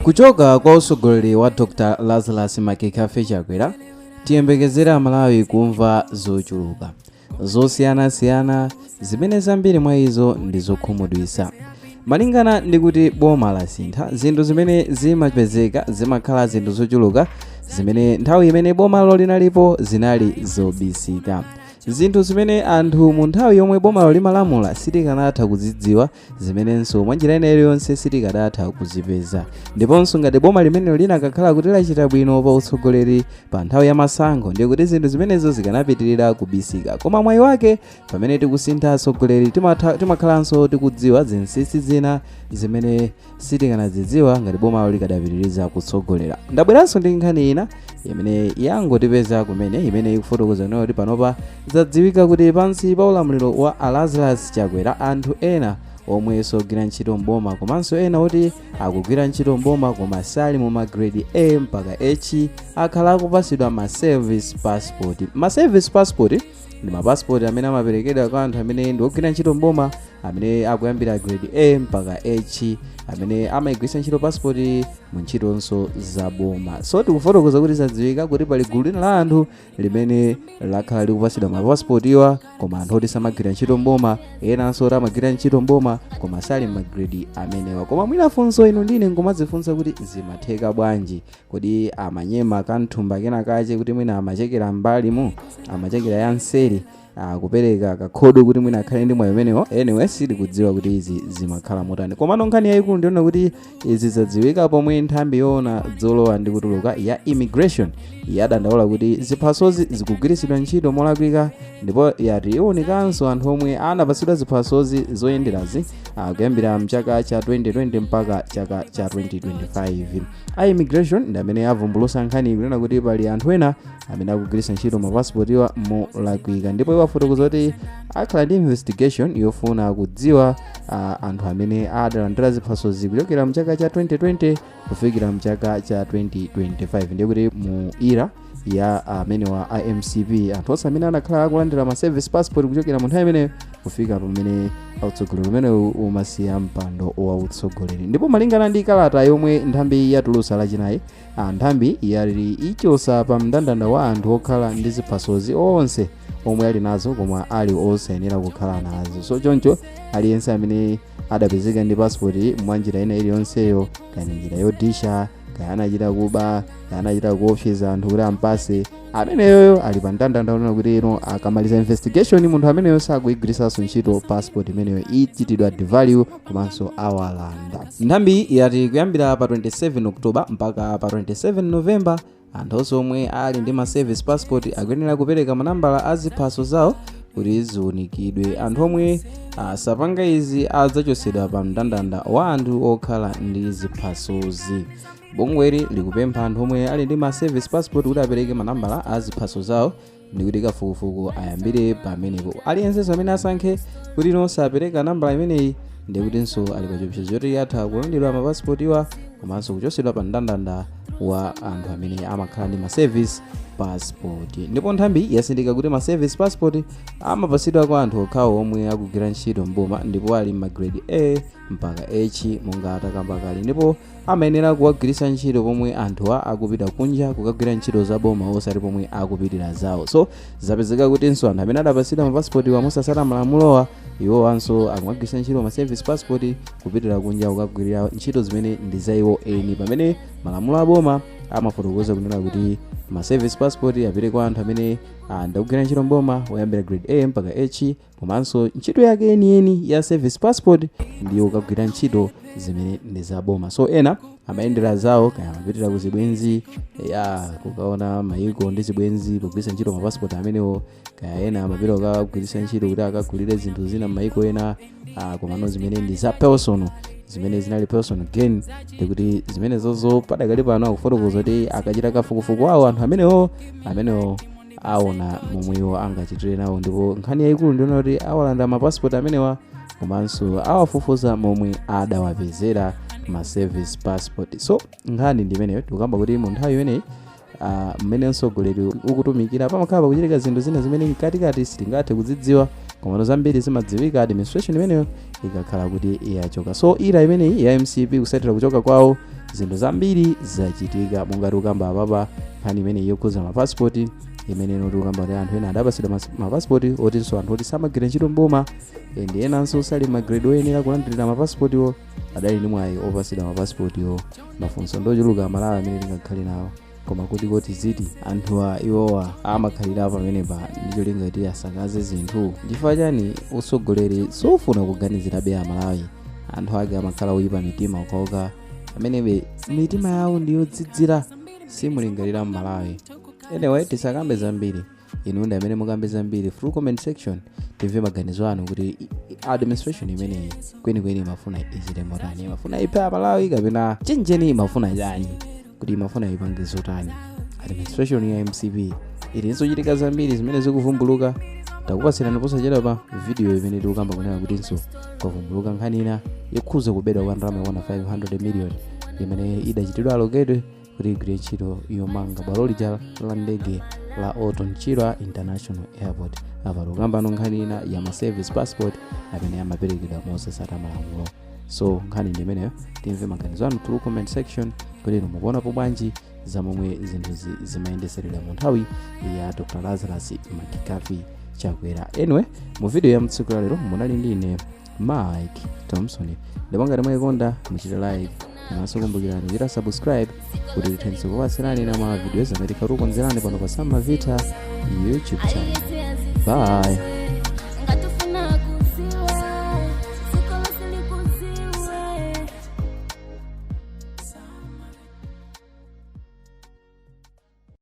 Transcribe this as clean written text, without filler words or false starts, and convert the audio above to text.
Kuchoka kwa usogoleri wa Dr. Lazarus Mpaka Chakwera, tiyembekezera Malawi kumva zochuluka zosiyana-siyana zimene zambiri mwa izo ndi zokhumudwitsa. Malingana ndi kuti boma lasintha, zinthu zimene zimapezeka zimakhala zinthu zochuluka zimene nthawi imene bomalo linalipo zinali zobisika. Zinthu zimene anthu mu nthawi yomwe bomalo limalamula sitikanatha kuzidziwa, zimenenso mwa njira ina iliyonse sitikanatha kuzipeza. Ndiponso ngati boma limene linakakhala kuti lachita bwino pa utsogoleri pa nthawi ya masankho, ndiye kuti zinthu zimenezo zikanapitirira kubisika. Koma mwayi wake pamene tikusintha atsogoleri timakhalanso tikudziwa zinsinsi zina zimene sitikanazidziwa ngati bomalo likadapitiriza kutsogolera. Ndabweranso ndi nkhani ina imene yangotipeza kumene imene ikufotokoza kuti panopa zadziwika kuti pansi pa ulamuliro wa Lazarus Chakwera anthu ena omwe sogwira ntchito mboma komanso ena oti akugwira ntchito mboma koma sali mu magrade A mpaka H akhala akupasidwa ma service passport. Ma service passport ndi mapassport amene amaperekedwa kwa anthu amene ndi ogwira ntchito mboma amene akuyambira grade A mpaka H amene amayigwiritsa ntchito passport mu ntchitonso za boma. So tikufotokoza kuti zadziwika kuti pali gulu lina la anthu limene lakhala likupasidwa mapassport iwa koma anthu oti samagwira ntchito mboma, enanso oti amagwira ntchito mboma koma sali magrade amenewa. Koma mwinafunso inu ndine ngomadzifunsa kuti zimatheka bwanji, kodi amanyema kanthumba kena kache kuti mwina amachekera mbalimu, amachekera yanseri kupereka kakhodo kuti mwina akhale ndi mwayi umenewo. Anyway, sitikudziwa kuti izi zimakhala motani. Koma nkhani yayikulu ndiona kuti izi zadziwika pomwe nthambi yoona zolowa ndi kutuluka ya immigration yadandaula kuti ziphasozi zikugwiritsidwa ntchito molakwika, ndipo yati iwunikanso anthu omwe anapasidwa ziphasozi zoyenderazi kuyambira mchaka cha 2020 mpaka chaka cha 2025. A immigration ndi amene avumbulutsa nkhani kunena kuti pali anthu ena amene akugwiritsa ntchito mapassport iwa molakwika, ndipo iwafotokoza kuti akhala ndi investigation yofuna kudziwa anthu amene adalandira ziphasozi kuchokera mchaka cha 2020 kufikira mchaka cha 2025. ndiye kuti mu era ya amenewa IMCP anthu onse amene anakhala akulandira ma service passport kuchokera mu nthawi imeneyo kufika pamene utsogoleri umene umasiya mpando wa utsogoleri. Ndipo malingana ndi kalata yomwe nthambi yatulutsa lachinayi, nthambi yali ichosa pa mndandanda wa anthu okhala ndi ziphasozi onse omwe ali nazo koma ali osayenera kukhala nazo. So choncho aliyense amene adapezeka ndi passport mwa njira ina iliyonseyo, kaya njira yodisha, kaya anachita kuba, kaya anachita kuopseza anthu kuti ampase, ameneyo ali pa mndandanda unaona kuti ino akamaliza investigation munthu ameneyo sakuyigwiritsanso ntchito passport imeneyo ichitidwa devalue komanso awalanda. Nthambi yati kuyambira pa 27 Oktoba mpaka pa 27 November anthu omwe ali ndi ma service passport akuyenera kupereka manambala a ziphaso zawo kuti ziunikidwe. Anthu omwe sapanga izi adzachosedwa pa mndandanda wa anthu okhala ndi ziphasozi. Bungweli likupempha anthu omwe ali ndi ma service passport kuti apereke manambala a ziphaso zawo ndi kuti kafukufuku ayambire pamenepo. Aliyense amene asankhe kuti sapereka nambala imeneyi ndi kutinso ali pa chiopsezo choti atha kulondelwa mapassport iwa komanso kuchosedwa pa mndandanda wa anthu amene amakhala ndi ma service passport. Ndipo nthambi yasindika kuti ma service passport amapasidwa kwa anthu okhawo omwe akugwira ntchito mboma ndipo ali magrade A mpaka H monga atakamba kale, ndipo amayenera kuwagwiritsa ntchito pomwe anthuwa akupita kunja kukagwira ntchito za boma osati pomwe akupitira zawo. So zapezeka kutinso anthu amene adapasidwa mapassport wa mosasata malamulowa iwowanso akumagwiritsa ntchito ma service passport kupitira kunja kukagwirira ntchito zimene ndi za iwo eni, pamene malamulo a boma amafotokoza kunena kuti ma service passport apite kwa anthu amene ndakugwira ntchito mboma woyambira grade A mpaka H komanso ntchito yake enieni ya service passport ndiyo kukagwira ntchito zimene ndi za boma. So ena amayendera zawo kaya amapitira ku zibwenzi kukaona mayiko ndi zibwenzi pogwiritsa ntchito mapassport amenewo, kaya ena amapita kukagwiritsa ntchito kuti akagulire zinthu zina m'mayiko ena komano zimene ndi za personal, zimene zinali personal gain, ndikuti zimene zozo padakali pano akufotokoza kuti akachita kafukufuku awo anthu amenewo aona momwewo angachitire nawo. Ndipo nkhani yayikulu ndiona kuti awalanda mapassport amenewa komanso awafufuza momwe adawapezera ma service passport. So nkhani ndi imeneyo tikukamba kuti mu nthawi imeneyi mmene mtsogoleri ukutumikira pamakhala pakuchitika zinthu zina zimene mkatikati sitingathe kuzidziwa komano zambiri zimadziwika administration imeneyo ikakhala kuti iyachoka. So ira imeneyi ya MCP kusatira kuchoka kwawo zinthu zambiri zachitika monga tikukamba apapa nkhani imene yokhuza mapasipoti imene tikukamba kuti anthu ena adapasidwa mapasipoti otinso anthu oti samagwira ntchito mboma ndi enanso sali magrade oyenera kulandirira mapasipotiwo adali ndi mwayi opasidwa mapasipotiwo. mafunso ndochuluka Malawi amene tingakhale nawo, koma kuti ziti anthuwa iwowa amakhalira pamenepa ndi cholinga kuti asakaze zinthu. chifukwa chani usogoleri sofuna kuganizirabe Amalawi? anthu ake amakhala oyipa mitima ukaoka amenebe mitima yawo ndiyodzidzira, simulingalira Malawi. Anyway, tisakambe zambiri, inu ndi amene mukambe zambiri through comment section timve maganizo anu kuti administration imeneyi kwenikweni imafuna ichite motani, imafuna iphe Malawi kapena chenjeni imafuna chani, kuti imafuna ipange zotani. Administration ya MCP ilinso chitika zambiri zimene zikuvumbuluka. Takupasirani posachedwa pa video imene tikukamba kunena kutinso kwavumbuluka nkhani ina yokhuza kubedwa kwa ndalama yokwana 500 million imene idachitidwa allocated kuti igwire ntchito yomanga bwalo lija la ndege la Oton Chirwa International Airport. apa tikukambano nkhani ina ya ma service passport amene amaperekedwa mosasata malamulo. So nkhani ndi imeneyo, timve maganizo anu through comment section kuti inu mukuonapo bwanji za momwe zinthu zimayendeserera mu nthawi ya Dr. Lazarus Makikafi Chakwera. Anyway, mu video ya mtsiku lero munali ndi ine Mike Thompson. Ndipo ngati mwayikonda muchite like komanso kumbukirani kuchita subscribe kuti tithenso kuwasirani na ma videos amene tikukonzerani pano pa Sama Vita YouTube channel. Bye.